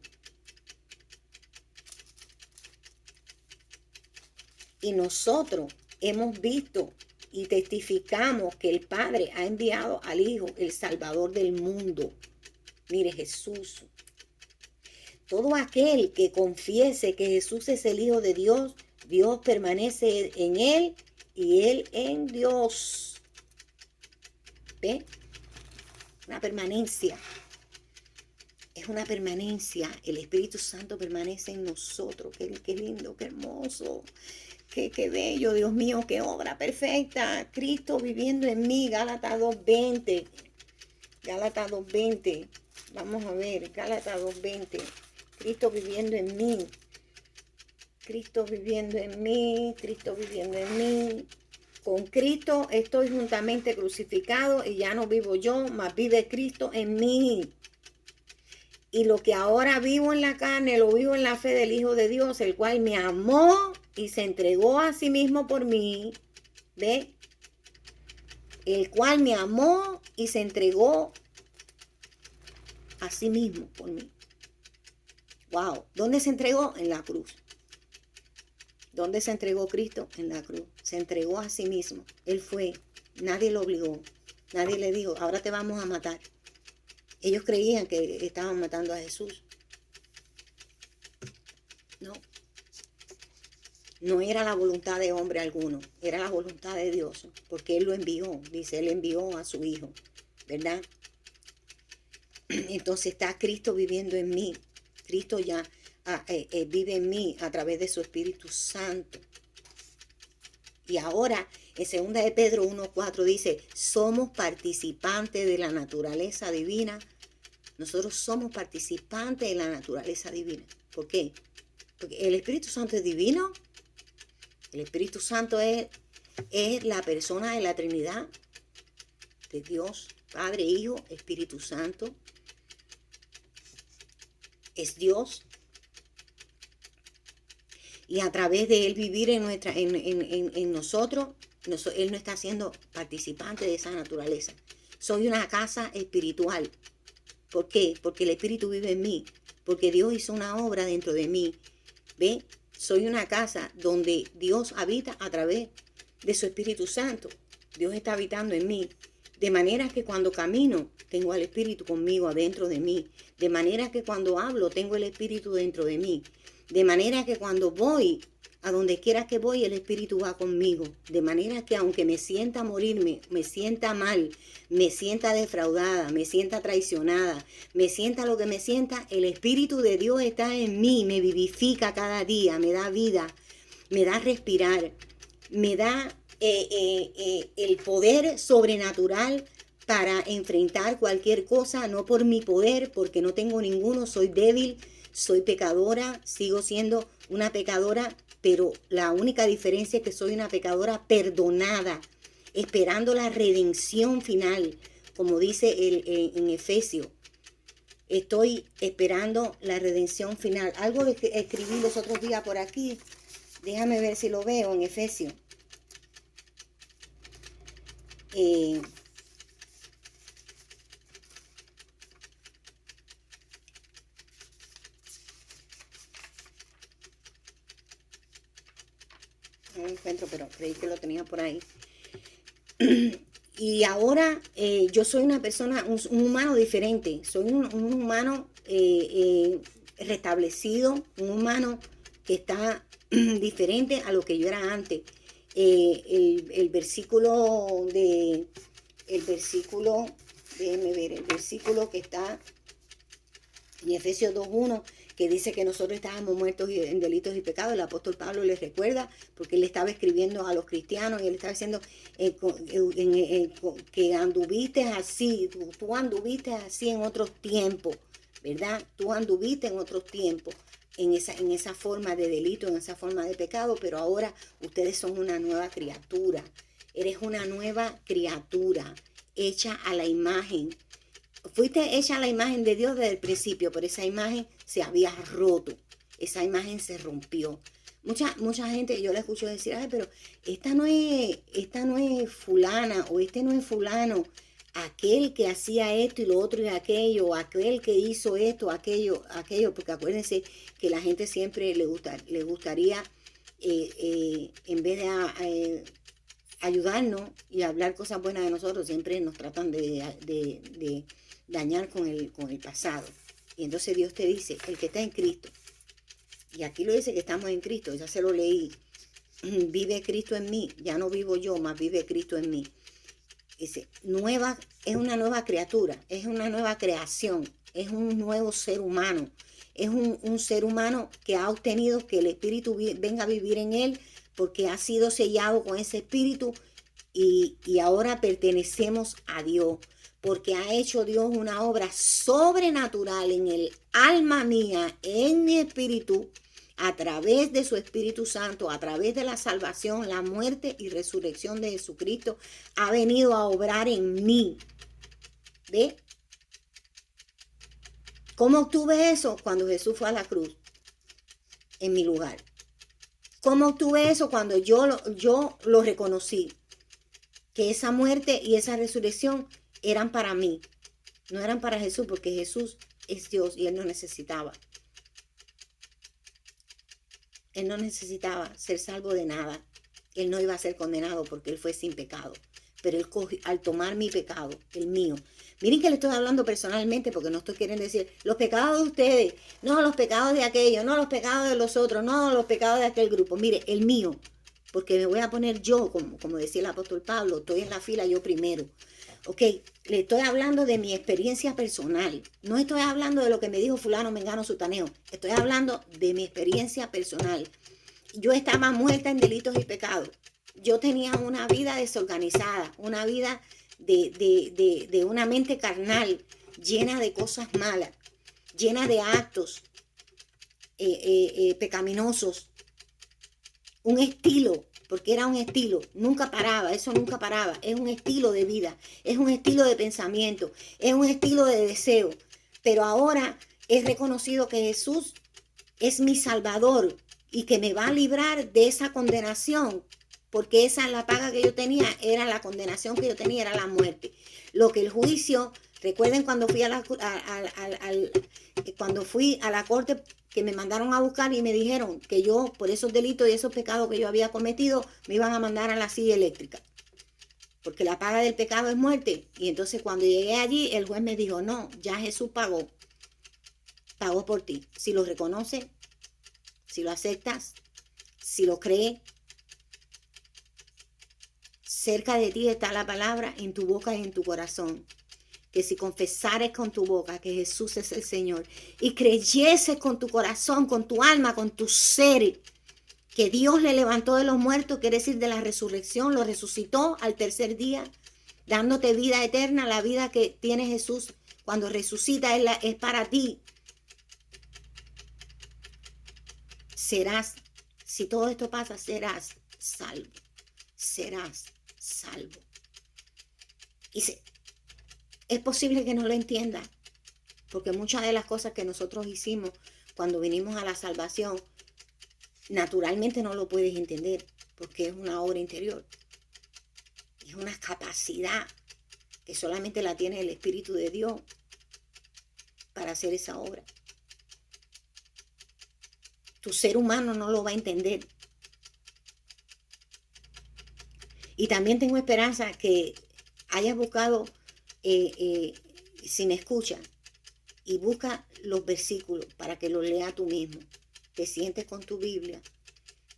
Speaker 1: Y nosotros hemos visto y testificamos que el Padre ha enviado al Hijo, el Salvador del mundo. Mire, Jesús. Todo aquel que confiese que Jesús es el Hijo de Dios, Dios permanece en él y él en Dios. ¿Ve? Una permanencia. Es una permanencia. El Espíritu Santo permanece en nosotros. Qué lindo, qué hermoso. Qué bello, Dios mío, qué obra perfecta. Cristo viviendo en mí. Gálatas 2:20. Gálatas 2:20. Vamos a ver, Gálatas 2:20. Cristo viviendo en mí. Cristo viviendo en mí. Cristo viviendo en mí. Con Cristo estoy juntamente crucificado y ya no vivo yo, mas vive Cristo en mí. Y lo que ahora vivo en la carne, lo vivo en la fe del Hijo de Dios, el cual me amó y se entregó a sí mismo por mí. ¿Ve? El cual me amó y se entregó a sí mismo por mí. Wow. ¿Dónde se entregó? En la cruz. ¿Dónde se entregó Cristo? En la cruz. Se entregó a sí mismo. Él fue. Nadie lo obligó. Nadie le dijo, ahora te vamos a matar. Ellos creían que estaban matando a Jesús. No. No era la voluntad de hombre alguno. Era la voluntad de Dios. Porque Él lo envió. Dice, Él envió a su Hijo. ¿Verdad? Entonces está Cristo viviendo en mí. Cristo ya vive en mí a través de su Espíritu Santo. Y ahora, en 2 de Pedro 1:4 dice, somos participantes de la naturaleza divina. Nosotros somos participantes de la naturaleza divina. ¿Por qué? Porque el Espíritu Santo es divino. El Espíritu Santo es la persona de la Trinidad, de Dios, Padre, Hijo, Espíritu Santo. Es Dios. Y a través de Él vivir en nosotros, Él nos está haciendo participante de esa naturaleza. Soy una casa espiritual. ¿Por qué? Porque el Espíritu vive en mí. Porque Dios hizo una obra dentro de mí. ¿Ve? Soy una casa donde Dios habita a través de su Espíritu Santo. Dios está habitando en mí. De manera que cuando camino, tengo al Espíritu conmigo adentro de mí. De manera que cuando hablo, tengo el Espíritu dentro de mí. De manera que cuando voy, a donde quiera que voy, el Espíritu va conmigo. De manera que aunque me sienta morirme, me sienta mal, me sienta defraudada, me sienta traicionada, me sienta lo que me sienta, el Espíritu de Dios está en mí, me vivifica cada día, me da vida, me da respirar, me da el poder sobrenatural para enfrentar cualquier cosa, no por mi poder, porque no tengo ninguno, soy débil, soy pecadora, sigo siendo una pecadora, pero la única diferencia es que soy una pecadora perdonada, esperando la redención final, como dice en Efesios. Estoy esperando la redención final. Algo que escribí los otros días por aquí, déjame ver si lo veo en Efesios. No lo encuentro, pero creí que lo tenía por ahí. Y ahora yo soy una persona, un humano diferente. Soy un humano restablecido, un humano que está diferente a lo que yo era antes. El versículo, déjenme ver, el versículo que está en Efesios 2:1, que dice que nosotros estábamos muertos en delitos y pecados. El apóstol Pablo les recuerda, porque él estaba escribiendo a los cristianos y él estaba diciendo que anduviste así, tú anduviste así en otros tiempos, ¿verdad? Tú anduviste en otros tiempos en esa forma de delito, en esa forma de pecado, pero ahora ustedes son una nueva criatura. Eres una nueva criatura hecha a la imagen. Fuiste hecha a la imagen de Dios desde el principio, pero esa imagen se había roto, esa imagen se rompió. Mucha gente, yo la escucho decir, ay, pero esta no es fulana, o este no es fulano, aquel que hacía esto y lo otro y aquello, o aquel que hizo esto, aquello, porque acuérdense que la gente siempre le gustaría, en vez de ayudarnos y hablar cosas buenas de nosotros, siempre nos tratan de dañar con el pasado. Y entonces Dios te dice, el que está en Cristo, y aquí lo dice que estamos en Cristo, ya se lo leí, vive Cristo en mí, ya no vivo yo, más vive Cristo en mí. Dice, es una nueva criatura, es una nueva creación, es un nuevo ser humano, es un ser humano que ha obtenido que el Espíritu venga a vivir en él, porque ha sido sellado con ese Espíritu y ahora pertenecemos a Dios, porque ha hecho Dios una obra sobrenatural en el alma mía, en mi espíritu, a través de su Espíritu Santo, a través de la salvación, la muerte y resurrección de Jesucristo, ha venido a obrar en mí. ¿Ve? ¿Cómo obtuve eso? Cuando Jesús fue a la cruz, en mi lugar. ¿Cómo obtuve eso? Cuando yo lo reconocí, que esa muerte y esa resurrección eran para mí, no eran para Jesús, porque Jesús es Dios y Él no necesitaba. Él no necesitaba ser salvo de nada. Él no iba a ser condenado porque Él fue sin pecado. Pero Él al tomar mi pecado, el mío. Miren que le estoy hablando personalmente porque no estoy queriendo decir los pecados de ustedes, no los pecados de aquellos, no los pecados de los otros, no los pecados de aquel grupo. Mire, el mío, porque me voy a poner yo, como decía el apóstol Pablo, estoy en la fila yo primero. Ok, le estoy hablando de mi experiencia personal. No estoy hablando de lo que me dijo fulano, mengano, sutaneo. Estoy hablando de mi experiencia personal. Yo estaba muerta en delitos y pecados. Yo tenía una vida desorganizada, una vida de una mente carnal, llena de cosas malas, llena de actos pecaminosos. Un estilo, porque era un estilo, nunca paraba, eso nunca paraba. Es un estilo de vida, es un estilo de pensamiento, es un estilo de deseo. Pero ahora he reconocido que Jesús es mi Salvador y que me va a librar de esa condenación, porque esa es la paga que yo tenía, era la condenación que yo tenía, era la muerte. Lo que el juicio, recuerden cuando fui cuando fui a la corte, que me mandaron a buscar y me dijeron que yo, por esos delitos y esos pecados que yo había cometido, me iban a mandar a la silla eléctrica, porque la paga del pecado es muerte. Y entonces cuando llegué allí, el juez me dijo, no, ya Jesús pagó por ti. Si lo reconoces, si lo aceptas, si lo crees, cerca de ti está la palabra, en tu boca y en tu corazón. Que si confesares con tu boca que Jesús es el Señor y creyeses con tu corazón, con tu alma, con tu ser, que Dios le levantó de los muertos, quiere decir de la resurrección, lo resucitó al tercer día, dándote vida eterna, la vida que tiene Jesús cuando resucita es para ti. Serás, si todo esto pasa, serás salvo. Serás salvo. Y es posible que no lo entiendas, porque muchas de las cosas que nosotros hicimos cuando vinimos a la salvación, naturalmente no lo puedes entender, porque es una obra interior. Es una capacidad que solamente la tiene el Espíritu de Dios para hacer esa obra. Tu ser humano no lo va a entender. Y también tengo esperanza que hayas buscado si me escucha y busca los versículos para que los lea tú mismo. Te sientes con tu Biblia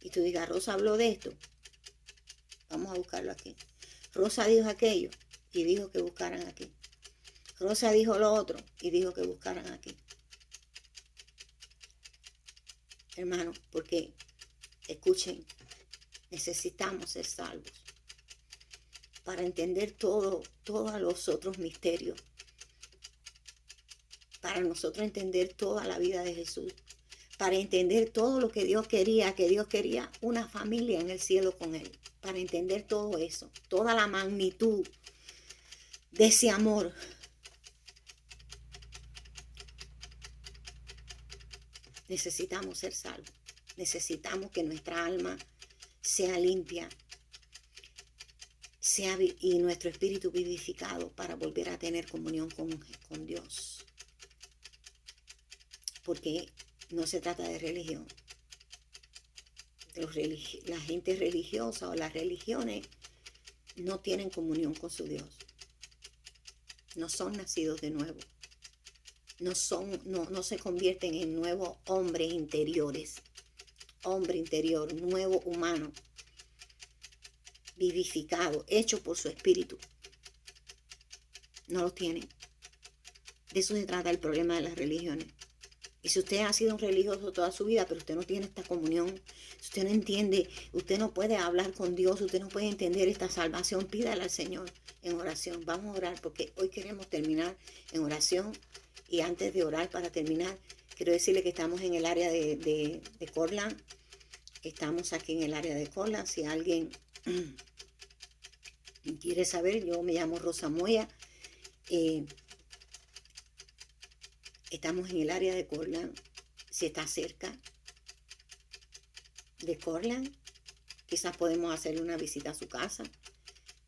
Speaker 1: y tú digas, Rosa habló de esto. Vamos a buscarlo aquí. Rosa dijo aquello y dijo que buscaran aquí. Rosa dijo lo otro y dijo que buscaran aquí. Hermano, porque escuchen, necesitamos ser salvos para entender todos los otros misterios, para nosotros entender toda la vida de Jesús, para entender todo lo que Dios quería una familia en el cielo con Él, para entender todo eso, toda la magnitud de ese amor. Necesitamos ser salvos, necesitamos que nuestra alma sea limpia, y nuestro espíritu vivificado para volver a tener comunión con Dios. Porque no se trata de religión. La gente religiosa o las religiones no tienen comunión con su Dios. No son nacidos de nuevo. No se convierten en nuevos hombres interiores. Hombre interior, nuevo humano, vivificado, hecho por su espíritu. No lo tienen. De eso se trata el problema de las religiones. Y si usted ha sido un religioso toda su vida, pero usted no tiene esta comunión, si usted no entiende, usted no puede hablar con Dios, usted no puede entender esta salvación, pídale al Señor en oración. Vamos a orar porque hoy queremos terminar en oración. Y antes de orar, para terminar, quiero decirle que estamos en el área de Cortland. Estamos aquí en el área de Cortland. Si alguien quiere saber, yo me llamo Rosa Moya. Estamos en el área de Cortland. Si está cerca de Cortland, quizás podemos hacerle una visita a su casa.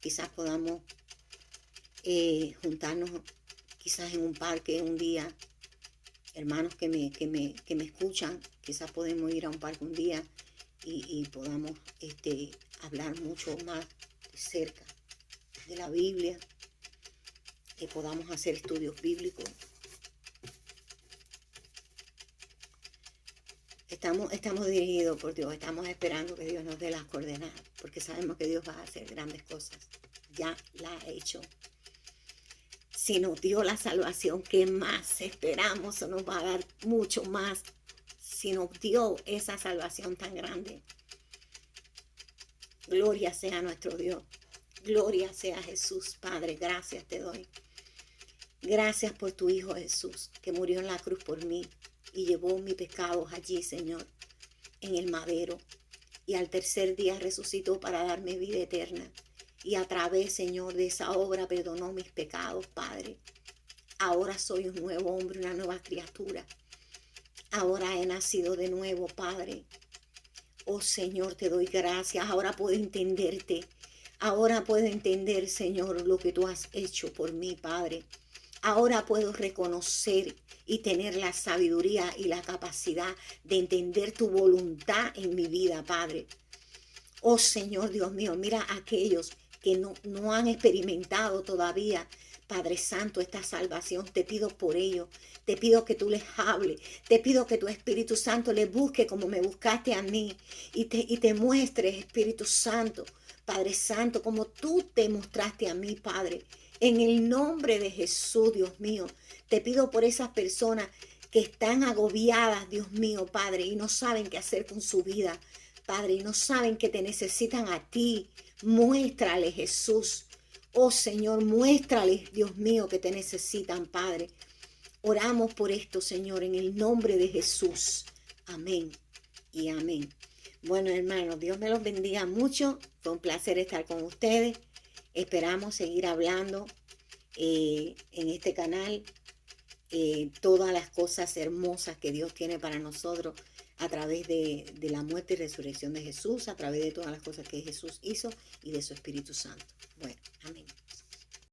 Speaker 1: Quizás podamos juntarnos quizás en un parque un día. Hermanos que me escuchan, quizás podemos ir a un parque un día y podamos hablar mucho más de cerca de la Biblia, que podamos hacer estudios bíblicos. Estamos dirigidos por Dios, estamos esperando que Dios nos dé las coordenadas, porque sabemos que Dios va a hacer grandes cosas. Ya la ha hecho. Si nos dio la salvación, ¿qué más esperamos? O nos va a dar mucho más. Si nos dio esa salvación tan grande. Gloria sea nuestro Dios. Gloria sea Jesús, Padre. Gracias te doy. Gracias por tu Hijo Jesús, que murió en la cruz por mí y llevó mis pecados allí, Señor, en el madero. Y al tercer día resucitó para darme vida eterna. Y a través, Señor, de esa obra perdonó mis pecados, Padre. Ahora soy un nuevo hombre, una nueva criatura. Ahora he nacido de nuevo, Padre. Oh, Señor, te doy gracias. Ahora puedo entenderte. Ahora puedo entender, Señor, lo que tú has hecho por mí, Padre. Ahora puedo reconocer y tener la sabiduría y la capacidad de entender tu voluntad en mi vida, Padre. Oh, Señor Dios mío, mira a aquellos que no han experimentado todavía, Padre Santo, esta salvación. Te pido por ellos, te pido que tú les hables, te pido que tu Espíritu Santo les busque como me buscaste a mí y te muestres, Espíritu Santo, Padre Santo, como tú te mostraste a mí, Padre. En el nombre de Jesús, Dios mío, te pido por esas personas que están agobiadas, Dios mío, Padre, y no saben qué hacer con su vida, Padre, y no saben que te necesitan a ti. Muéstrale, Jesús. Oh Señor, muéstrales, Dios mío, que te necesitan, Padre. Oramos por esto, Señor, en el nombre de Jesús. Amén y amén. Bueno, hermanos, Dios me los bendiga mucho. Fue un placer estar con ustedes. Esperamos seguir hablando en este canal todas las cosas hermosas que Dios tiene para nosotros a través de la muerte y resurrección de Jesús, a través de todas las cosas que Jesús hizo y de su Espíritu Santo. Bueno, amén.